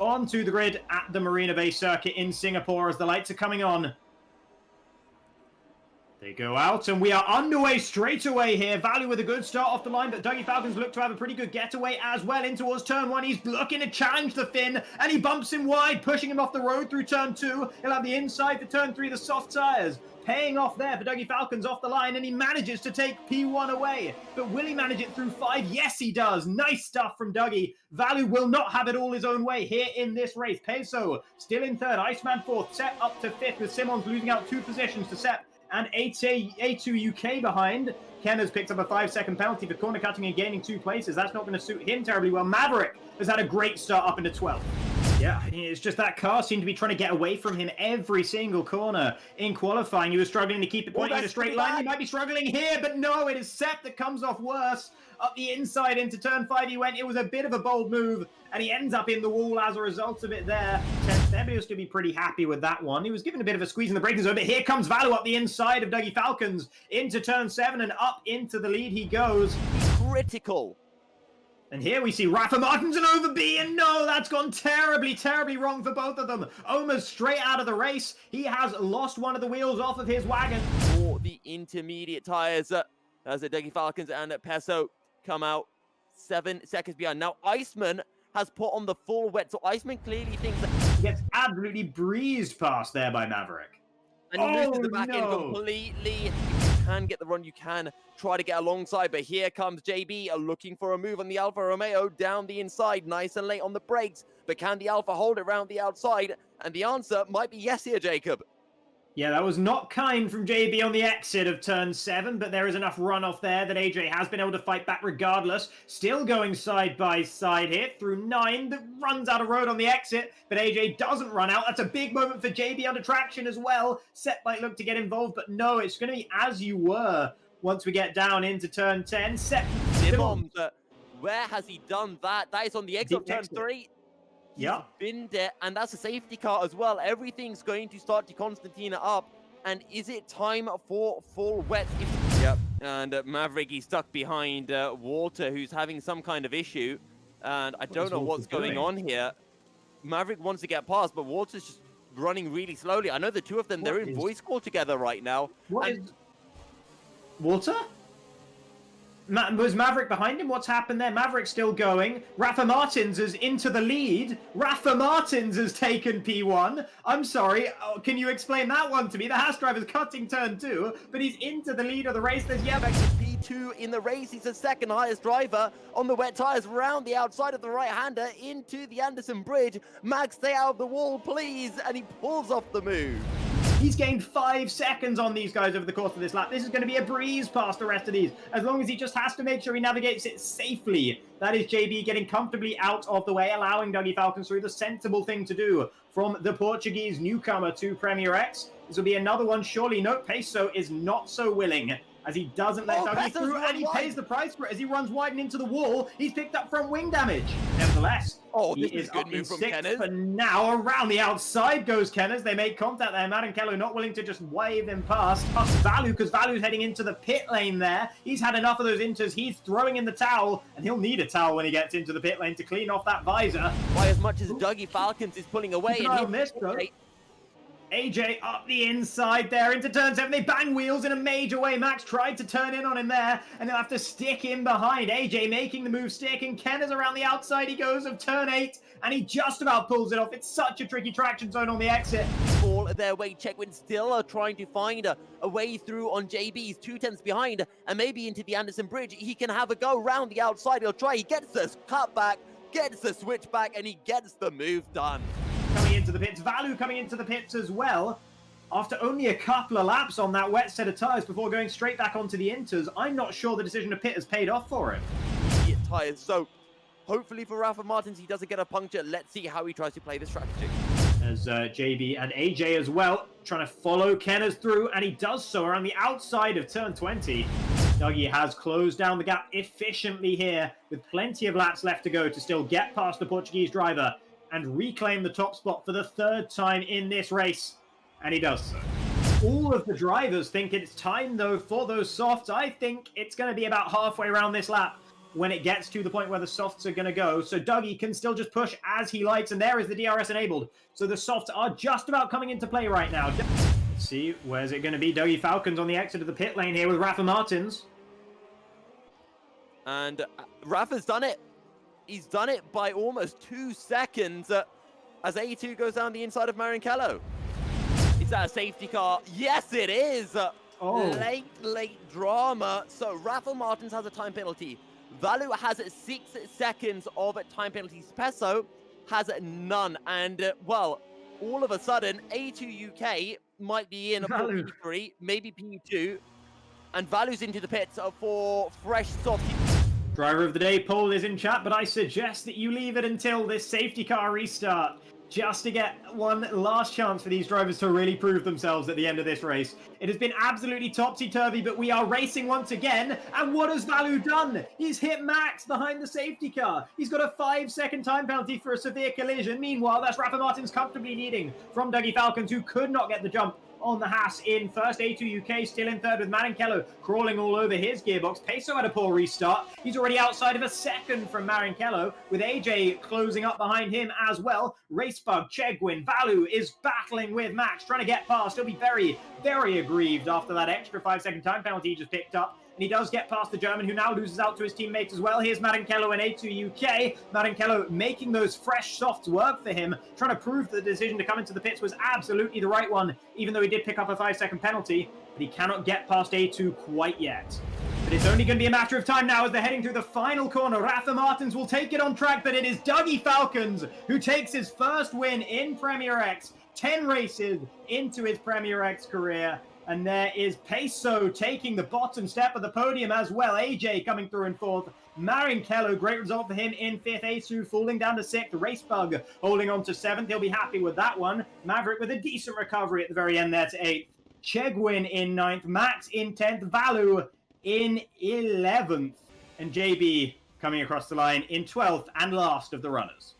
onto the grid at the Marina Bay Circuit in Singapore as the lights are coming on. They go out, and we are underway straight away here. Value with a good start off the line, but Dougie Falcons look to have a pretty good getaway as well in towards turn 1. He's looking to challenge the Finn, and he bumps him wide, pushing him off the road through turn 2. He'll have the inside for turn 3, the soft tyres. Paying off there for Dougie Falcons off the line, and he manages to take P1 away. But will he manage it through 5? Yes, he does. Nice stuff from Dougie. Value will not have it all his own way here in this race. Peso still in third. Iceman fourth. Set up to fifth, with Simons losing out 2 positions to Sepp and A2 UK behind. Ken has picked up a 5-second penalty for corner cutting and gaining 2 places. That's not going to suit him terribly well. Maverick has had a great start up into 12th. Yeah, it's just that car seemed to be trying to get away from him every single corner in qualifying. He was struggling to keep it pointing in a straight line. He might be struggling here, but no, it is Sepp that comes off worse. Up the inside into turn 5 he went. It was a bit of a bold move, and he ends up in the wall as a result of it there. Thebius to be pretty happy with that one. He was given a bit of a squeeze in the braking zone, but here comes Value up the inside of Dougie Falcons into turn 7, and up into the lead he goes. Critical. And here we see Rafa Martins and over B, and no, that's gone terribly, terribly wrong for both of them. Omer's straight out of the race. He has lost one of the wheels off of his wagon. For the intermediate tyres, as the Dougie Falcons and Peso come out 7 seconds behind. Now, Iceman has put on the full wet, so Iceman clearly thinks that he gets absolutely breezed past there by Maverick. And he loses the back end completely. If you can get the run, you can try to get alongside, but here comes JB looking for a move on the Alfa Romeo down the inside, nice and late on the brakes, but can the Alfa hold it around the outside? And the answer might be yes here, Jacob. Yeah, that was not kind from JB on the exit of turn 7, but there is enough runoff there that AJ has been able to fight back regardless. Still going side by side here through 9 that runs out of road on the exit, but AJ doesn't run out. That's a big moment for JB under traction as well. Sepp might look to get involved, but no, it's going to be as you were once we get down into turn 10. Sepp, where has he done that? That is on the exit of turn 3. Yeah, been there, and that's a safety car as well. Everything's going to start to Constantina up. And is it time for full wet? Yep. And Maverick, he's stuck behind Walter, who's having some kind of issue. And I don't know what's going on here. Maverick wants to get past, but Walter's just running really slowly. I know the two of them, they're in voice call together right now. Walter? Was Maverick behind him? What's happened there? Maverick's still going. Rafa Martins is into the lead. Rafa Martins has taken P1. I'm sorry. Oh, can you explain that one to me? The Haas driver's cutting turn 2, but he's into the lead of the race. There's P2 in the race. He's the second highest driver on the wet tyres round the outside of the right-hander into the Anderson Bridge. Max, stay out of the wall, please. And he pulls off the move. He's gained 5 seconds on these guys over the course of this lap. This is going to be a breeze past the rest of these, as long as he just has to make sure he navigates it safely. That is JB getting comfortably out of the way, allowing Dougie Falcons through, the sensible thing to do from the Portuguese newcomer to Premier X. This will be another one, surely. No, Peso is not so willing, as he doesn't let Dougie through, and he pays the price for it as he runs wide and into the wall. He's picked up front wing damage. Nevertheless, this is good move from Kenneth. But now around the outside goes Kenneth. They make contact there. Matt and Kello not willing to just wave him past Value, because Value's heading into the pit lane there. He's had enough of those inters. He's throwing in the towel, and he'll need a towel when he gets into the pit lane to clean off that visor. By as much as Dougie Falcons is pulling away. AJ up the inside there into turn 7. They bang wheels in a major way. Max tried to turn in on him there, and they'll have to stick in behind. AJ making the move, sticking. Ken is around the outside. He goes of turn 8, and he just about pulls it off. It's such a tricky traction zone on the exit. All their way. Checkwin still trying to find a way through on JB's 2 tenths behind, and maybe into the Anderson Bridge. He can have a go round the outside. He'll try. He gets the cutback, gets the switchback, and he gets the move done. Coming into the pits, Value coming into the pits as well, after only a couple of laps on that wet set of tyres before going straight back onto the inters. I'm not sure the decision to pit has paid off for him. Tyres, so hopefully for Rafa Martins he doesn't get a puncture. Let's see how he tries to play the strategy. As JB and AJ as well, trying to follow Kenners through, and he does so around the outside of turn 20. Dougie has closed down the gap efficiently here, with plenty of laps left to go to still get past the Portuguese driver and reclaim the top spot for the 3rd time in this race. And he does so. All of the drivers think it's time, though, for those softs. I think it's going to be about halfway around this lap when it gets to the point where the softs are going to go. So Dougie can still just push as he likes, and there is the DRS enabled. So the softs are just about coming into play right now. Let's see, where's it going to be? Dougie Falcons on the exit of the pit lane here with Rafa Martins. And Rafa's done it. He's done it by almost 2 seconds as A2 goes down the inside of Marinkello. Is that a safety car? Yes, it is. Late drama. So Rafa Martins has a time penalty. Valu has 6 seconds of time penalties. Peso has none. And, well, all of a sudden, A2 UK might be in for P3, maybe P2. And Valu's into the pits for fresh soft. Driver of the day poll is in chat, but I suggest that you leave it until this safety car restart, just to get one last chance for these drivers to really prove themselves at the end of this race. It has been absolutely topsy-turvy, but we are racing once again, and what has Valu done? He's hit Max behind the safety car. He's got a 5-second time penalty for a severe collision. Meanwhile, that's Rafa Martins comfortably leading from Dougie Falcons, who could not get the jump on the Haas in first. A2 UK still in third with Marinkello crawling all over his gearbox. Peso had a poor restart. He's already outside of a second from Marinkello, with AJ closing up behind him as well. Racebug, Chegwin, Valu is battling with Max, trying to get past. He'll be very, very aggrieved after that extra 5-second time penalty he just picked up. And he does get past the German, who now loses out to his teammates as well. Here's Marinkello and A2 UK. Marinkello making those fresh softs work for him, trying to prove that the decision to come into the pits was absolutely the right one, even though he did pick up a 5-second penalty. But he cannot get past A2 quite yet. But it's only going to be a matter of time now as they're heading through the final corner. Rafa Martins will take it on track, but it is Dougie Falcons who takes his first win in Premier X. 10 races into his Premier X career. And there is Peso taking the bottom step of the podium as well. AJ coming through in fourth. Marinkello, great result for him in fifth. Asu falling down to sixth. Racebug holding on to seventh. He'll be happy with that one. Maverick with a decent recovery at the very end there to eighth. Chegwin in ninth. Max in 10th. Valu in 11th. And JB coming across the line in 12th and last of the runners.